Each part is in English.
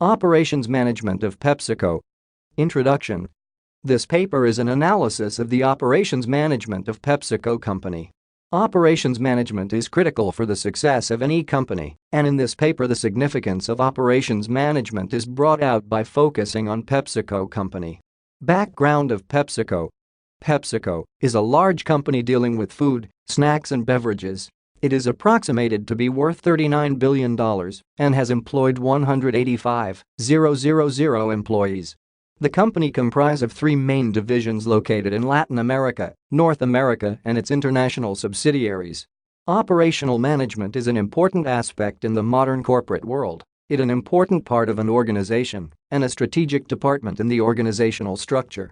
Operations Management of PepsiCo. Introduction. This paper is an analysis of the operations management of PepsiCo Company. Operations management is critical for the success of any company, and in this paper the significance of operations management is brought out by focusing on PepsiCo Company. Background of PepsiCo. PepsiCo is a large company dealing with food, snacks and beverages. It is approximated to be worth $39 billion and has employed 185,000 employees. The company comprises of three main divisions located in Latin America, North America and its international subsidiaries. Operational management is an important aspect in the modern corporate world. It is an important part of an organization and a strategic department in the organizational structure.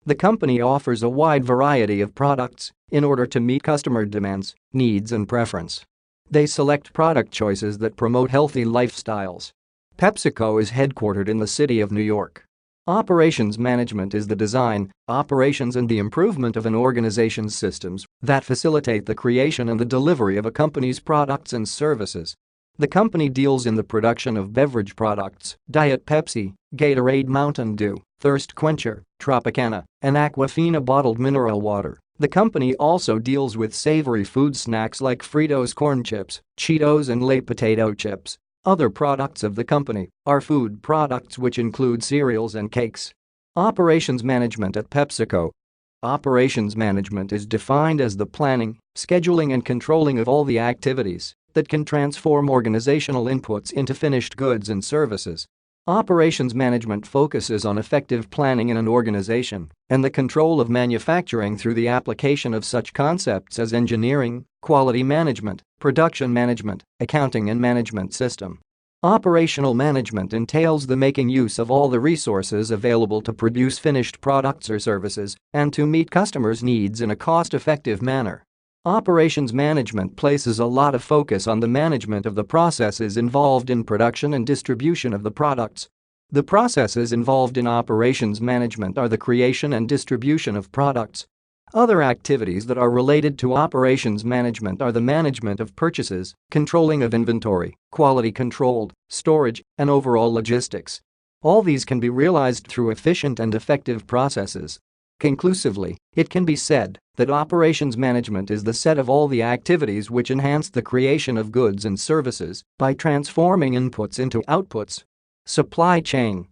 The company offers a wide variety of products in order to meet customer demands, needs and preference. They select product choices that promote healthy lifestyles. PepsiCo is headquartered in the city of New York. Operations management is the design, operations and the improvement of an organization's systems that facilitate the creation and the delivery of a company's products and services. The company deals in the production of beverage products, Diet Pepsi, Gatorade Mountain Dew, Thirst Quencher, Tropicana, and Aquafina bottled mineral water. The company also deals with savory food snacks like Fritos corn chips, Cheetos and Lay's potato chips. Other products of the company are food products which include cereals and cakes. Operations management at PepsiCo. Operations management is defined as the planning, scheduling and controlling of all the activities that can transform organizational inputs into finished goods and services. Operations management focuses on effective planning in an organization and the control of manufacturing through the application of such concepts as engineering, quality management, production management, accounting and management system. Operational management entails the making use of all the resources available to produce finished products or services and to meet customers' needs in a cost-effective manner. Operations management places a lot of focus on the management of the processes involved in production and distribution of the products. The processes involved in operations management are the creation and distribution of products. Other activities that are related to operations management are the management of purchases, controlling of inventory, quality control, storage, and overall logistics. All these can be realized through efficient and effective processes. Conclusively, it can be said that operations management is the set of all the activities which enhance the creation of goods and services by transforming inputs into outputs. Supply chain.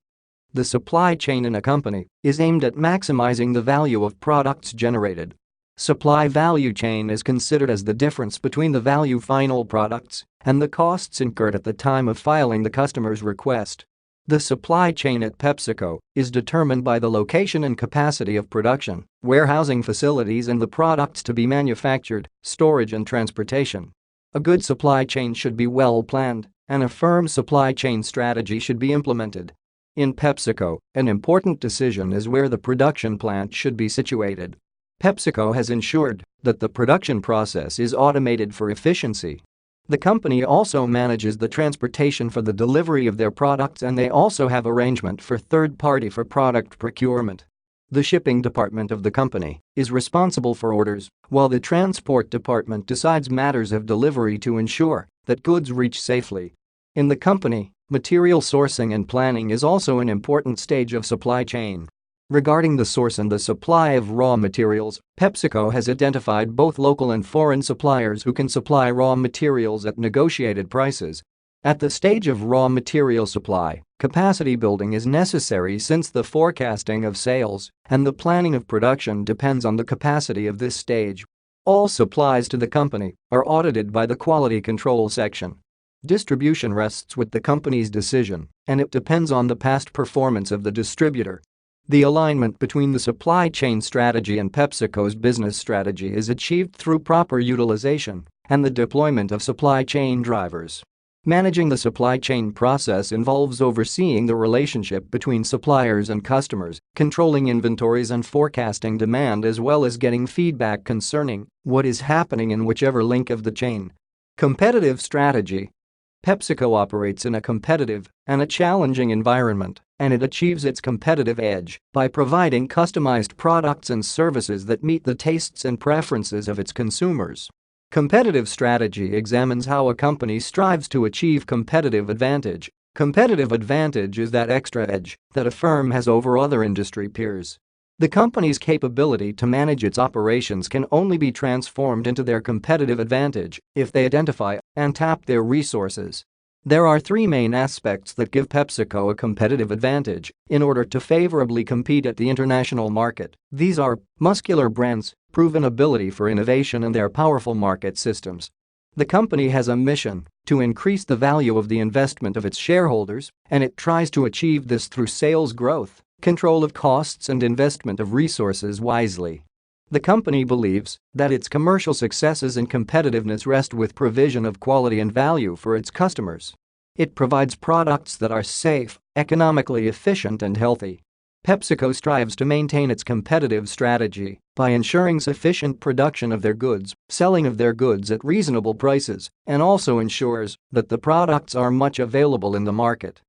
The supply chain in a company is aimed at maximizing the value of products generated. Supply value chain is considered as the difference between the value final products and the costs incurred at the time of filing the customer's request. The supply chain at PepsiCo is determined by the location and capacity of production, warehousing facilities and the products to be manufactured, storage and transportation. A good supply chain should be well planned, and a firm supply chain strategy should be implemented. In PepsiCo, an important decision is where the production plant should be situated. PepsiCo has ensured that the production process is automated for efficiency. The company also manages the transportation for the delivery of their products and they also have arrangement for third party for product procurement. The shipping department of the company is responsible for orders, while the transport department decides matters of delivery to ensure that goods reach safely. In the company, material sourcing and planning is also an important stage of supply chain. Regarding the source and the supply of raw materials, PepsiCo has identified both local and foreign suppliers who can supply raw materials at negotiated prices. At the stage of raw material supply, capacity building is necessary since the forecasting of sales and the planning of production depends on the capacity of this stage. All supplies to the company are audited by the quality control section. Distribution rests with the company's decision, and it depends on the past performance of the distributor. The alignment between the supply chain strategy and PepsiCo's business strategy is achieved through proper utilization and the deployment of supply chain drivers. Managing the supply chain process involves overseeing the relationship between suppliers and customers, controlling inventories and forecasting demand as well as getting feedback concerning what is happening in whichever link of the chain. Competitive strategy. PepsiCo operates in a competitive and a challenging environment, and it achieves its competitive edge by providing customized products and services that meet the tastes and preferences of its consumers. Competitive strategy examines how a company strives to achieve competitive advantage Competitive advantage is that extra edge that a firm has over other industry peers. The company's capability to manage its operations can only be transformed into their competitive advantage if they identify and tap their resources. There are three main aspects that give PepsiCo a competitive advantage in order to favorably compete at the international market. These are muscular brands, proven ability for innovation, and their powerful market systems. The company has a mission to increase the value of the investment of its shareholders, and it tries to achieve this through sales growth, control of costs, and investment of resources wisely. The company believes that its commercial successes and competitiveness rest with provision of quality and value for its customers. It provides products that are safe, economically efficient, and healthy. PepsiCo strives to maintain its competitive strategy by ensuring sufficient production of their goods, selling of their goods at reasonable prices, and also ensures that the products are much available in the market.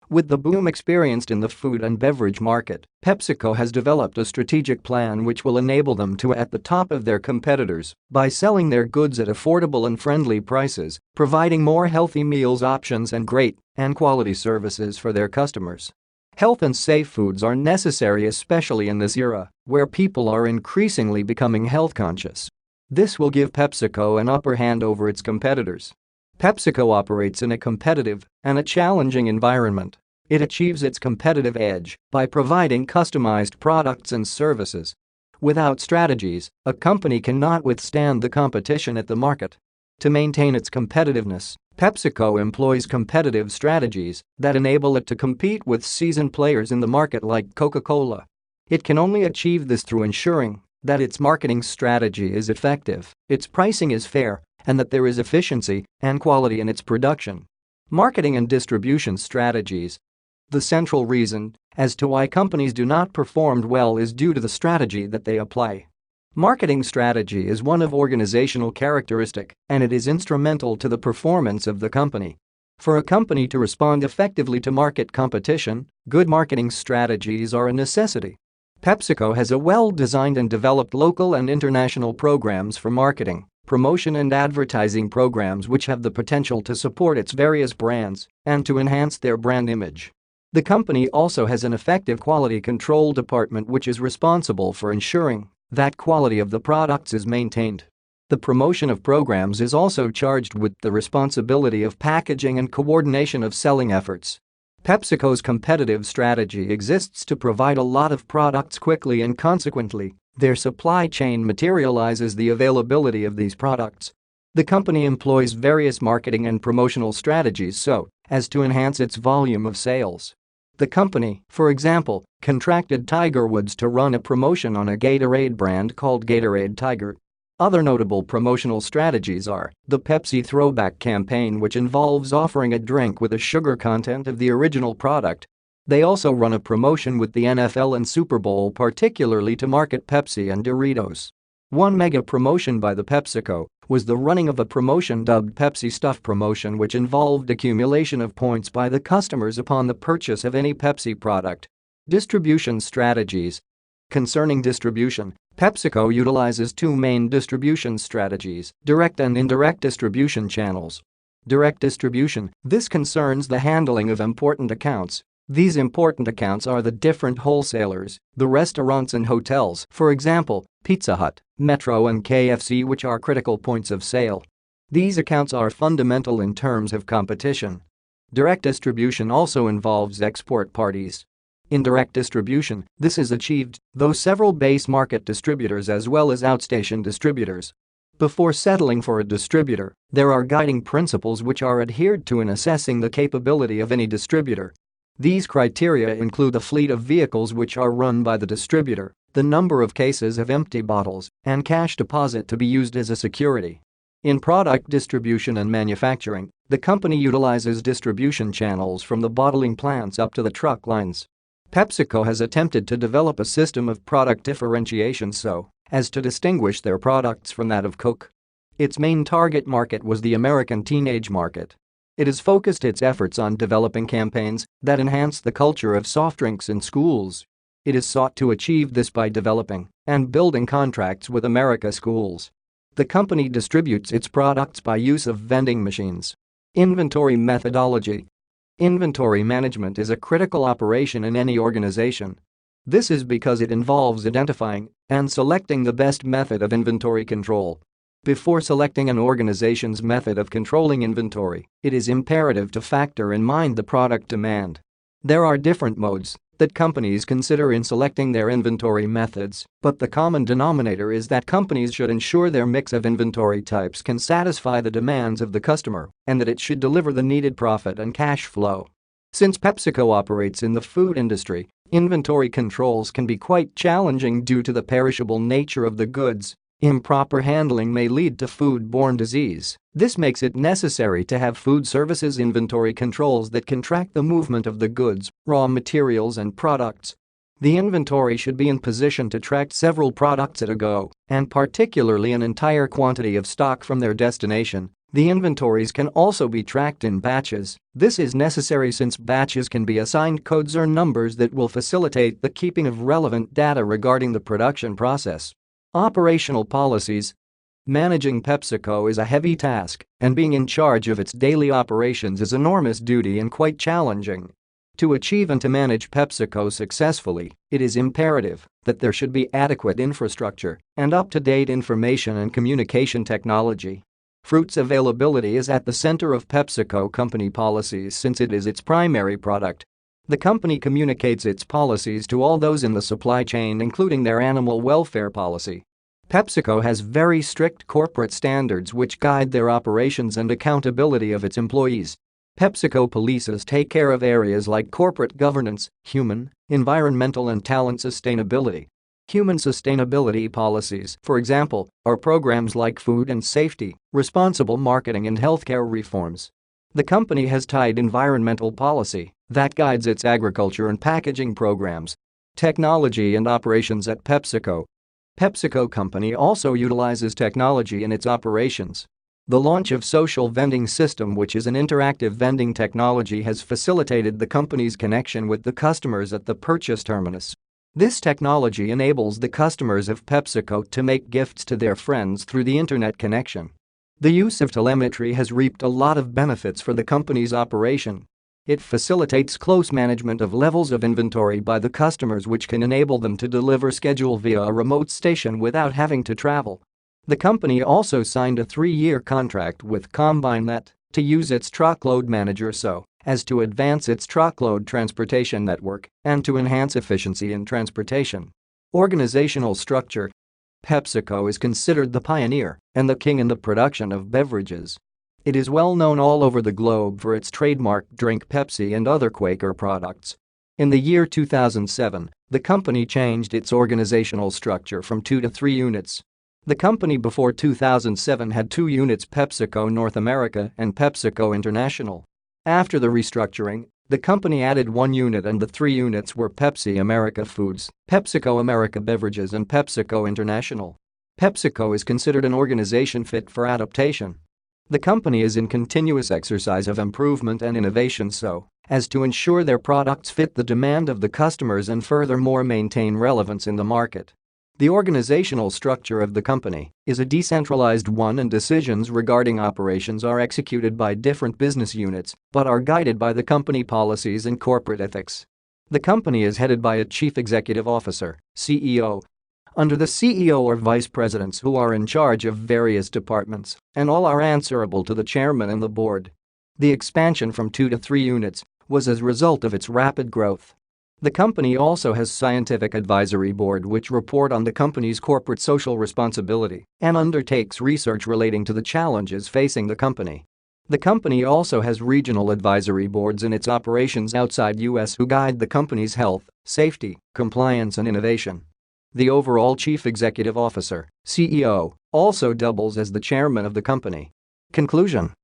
With the boom experienced in the food and beverage market, PepsiCo has developed a strategic plan which will enable them to at the top of their competitors by selling their goods at affordable and friendly prices, providing more healthy meals options and great and quality services for their customers. Health and safe foods are necessary, especially in this era, where people are increasingly becoming health conscious. This will give PepsiCo an upper hand over its competitors. PepsiCo operates in a competitive and a challenging environment. It achieves its competitive edge by providing customized products and services. Without strategies, a company cannot withstand the competition at the market. To maintain its competitiveness, PepsiCo employs competitive strategies that enable it to compete with seasoned players in the market like Coca-Cola. It can only achieve this through ensuring that its marketing strategy is effective, its pricing is fair, and that there is efficiency and quality in its production. Marketing and distribution strategies. The central reason as to why companies do not perform well is due to the strategy that they apply. Marketing strategy is one of organizational characteristic, and it is instrumental to the performance of the company. For a company to respond effectively to market competition, good marketing strategies are a necessity. PepsiCo has a well-designed and developed local and international programs for marketing, promotion, and advertising programs which have the potential to support its various brands and to enhance their brand image. The company also has an effective quality control department which is responsible for ensuring that quality of the products is maintained. The promotion of programs is also charged with the responsibility of packaging and coordination of selling efforts. PepsiCo's competitive strategy exists to provide a lot of products quickly, and consequently, their supply chain materializes the availability of these products. The company employs various marketing and promotional strategies so as to enhance its volume of sales. The company, for example, contracted Tiger Woods to run a promotion on a Gatorade brand called Gatorade Tiger. Other notable promotional strategies are the Pepsi Throwback campaign, which involves offering a drink with a sugar content of the original product. They also run a promotion with the NFL and Super Bowl, particularly to market Pepsi and Doritos. One mega promotion by the PepsiCo was the running of a promotion dubbed Pepsi Stuff Promotion, which involved accumulation of points by the customers upon the purchase of any Pepsi product. Distribution strategies. Concerning distribution, PepsiCo utilizes two main distribution strategies: direct and indirect distribution channels. Direct distribution, this concerns the handling of important accounts. These important accounts are the different wholesalers, the restaurants and hotels, for example, Pizza Hut, Metro, and KFC, which are critical points of sale. These accounts are fundamental in terms of competition. Direct distribution also involves export parties. Indirect distribution, this is achieved through several base market distributors as well as outstation distributors. Before settling for a distributor, there are guiding principles which are adhered to in assessing the capability of any distributor. These criteria include the fleet of vehicles which are run by the distributor, the number of cases of empty bottles, and cash deposit to be used as a security. In product distribution and manufacturing, the company utilizes distribution channels from the bottling plants up to the truck lines. PepsiCo has attempted to develop a system of product differentiation so as to distinguish their products from that of Coke. Its main target market was the American teenage market. It has focused its efforts on developing campaigns that enhance the culture of soft drinks in schools. It has sought to achieve this by developing and building contracts with America schools. The company distributes its products by use of vending machines. Inventory methodology. Inventory management is a critical operation in any organization. This is because it involves identifying and selecting the best method of inventory control. Before selecting an organization's method of controlling inventory, it is imperative to factor in mind the product demand. There are different modes that companies consider in selecting their inventory methods, but the common denominator is that companies should ensure their mix of inventory types can satisfy the demands of the customer and that it should deliver the needed profit and cash flow. Since PepsiCo operates in the food industry, inventory controls can be quite challenging due to the perishable nature of the goods. Improper handling may lead to food-borne disease. This makes it necessary to have food services inventory controls that can track the movement of the goods, raw materials and products. The inventory should be in position to track several products at a go, and particularly an entire quantity of stock from their destination. The inventories can also be tracked in batches. This is necessary since batches can be assigned codes or numbers that will facilitate the keeping of relevant data regarding the production process. Operational policies. Managing PepsiCo is a heavy task, and being in charge of its daily operations is enormous duty and quite challenging. To achieve and to manage PepsiCo successfully, it is imperative that there should be adequate infrastructure and up-to-date information and communication technology. Fruits availability is at the center of PepsiCo company policies since it is its primary product. The company communicates its policies to all those in the supply chain, including their animal welfare policy. PepsiCo has very strict corporate standards which guide their operations and accountability of its employees. PepsiCo policies take care of areas like corporate governance, human, environmental and talent sustainability. Human sustainability policies, for example, are programs like food and safety, responsible marketing and healthcare reforms. The company has tied environmental policy that guides its agriculture and packaging programs. Technology and operations at PepsiCo. PepsiCo company also utilizes technology in its operations. The launch of Social Vending System, which is an interactive vending technology, has facilitated the company's connection with the customers at the purchase terminus. This technology enables the customers of PepsiCo to make gifts to their friends through the internet connection. The use of telemetry has reaped a lot of benefits for the company's operation. It facilitates close management of levels of inventory by the customers, which can enable them to deliver schedule via a remote station without having to travel. The company also signed a 3-year contract with CombineNet to use its truckload manager so as to advance its truckload transportation network and to enhance efficiency in transportation. Organizational structure. PepsiCo is considered the pioneer and the king in the production of beverages. It is well known all over the globe for its trademark drink Pepsi and other Quaker products. In the year 2007, the company changed its organizational structure from 2 to 3 units. The company before 2007 had 2 units: PepsiCo North America and PepsiCo International. After the restructuring, the company added 1 unit, and the 3 units were Pepsi America Foods, PepsiCo America Beverages and PepsiCo International. PepsiCo is considered an organization fit for adaptation. The company is in continuous exercise of improvement and innovation so as to ensure their products fit the demand of the customers and furthermore maintain relevance in the market. The organizational structure of the company is a decentralized one, and decisions regarding operations are executed by different business units but are guided by the company policies and corporate ethics. The company is headed by a chief executive officer, CEO. Under the CEO are vice presidents who are in charge of various departments, and all are answerable to the chairman and the board. The expansion from 2 to 3 units was as a result of its rapid growth. The company also has scientific advisory board which report on the company's corporate social responsibility and undertakes research relating to the challenges facing the company. The company also has regional advisory boards in its operations outside US who guide the company's health, safety, compliance and innovation. The overall chief executive officer, CEO, also doubles as the chairman of the company. Conclusion.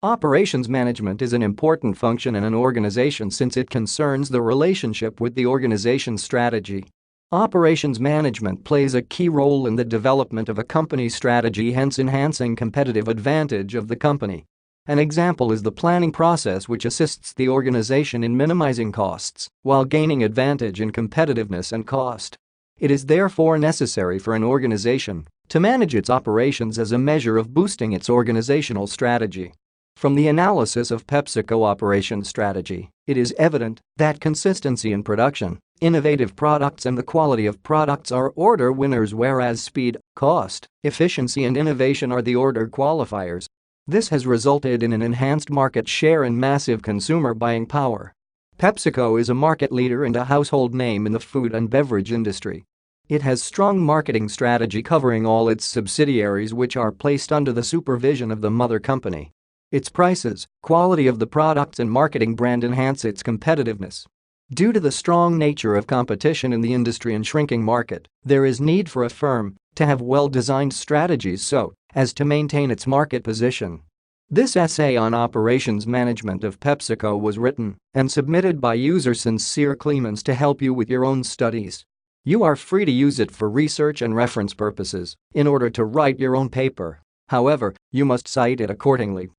Operations management is an important function in an organization since it concerns the relationship with the organization's strategy. Operations management plays a key role in the development of a company's strategy, hence enhancing competitive advantage of the company. An example is the planning process, which assists the organization in minimizing costs while gaining advantage in competitiveness and cost. It is therefore necessary for an organization to manage its operations as a measure of boosting its organizational strategy. From the analysis of PepsiCo operation strategy, it is evident that consistency in production, innovative products and the quality of products are order winners, whereas speed, cost, efficiency and innovation are the order qualifiers. This has resulted in an enhanced market share and massive consumer buying power. PepsiCo is a market leader and a household name in the food and beverage industry. It has strong marketing strategy covering all its subsidiaries, which are placed under the supervision of the mother company. Its prices, quality of the products and marketing brand enhance its competitiveness. Due to the strong nature of competition in the industry and shrinking market, there is need for a firm to have well-designed strategies so as to maintain its market position. This essay on operations management of PepsiCo was written and submitted by user Sincere Clemens to help you with your own studies. You are free to use it for research and reference purposes in order to write your own paper. However, you must cite it accordingly.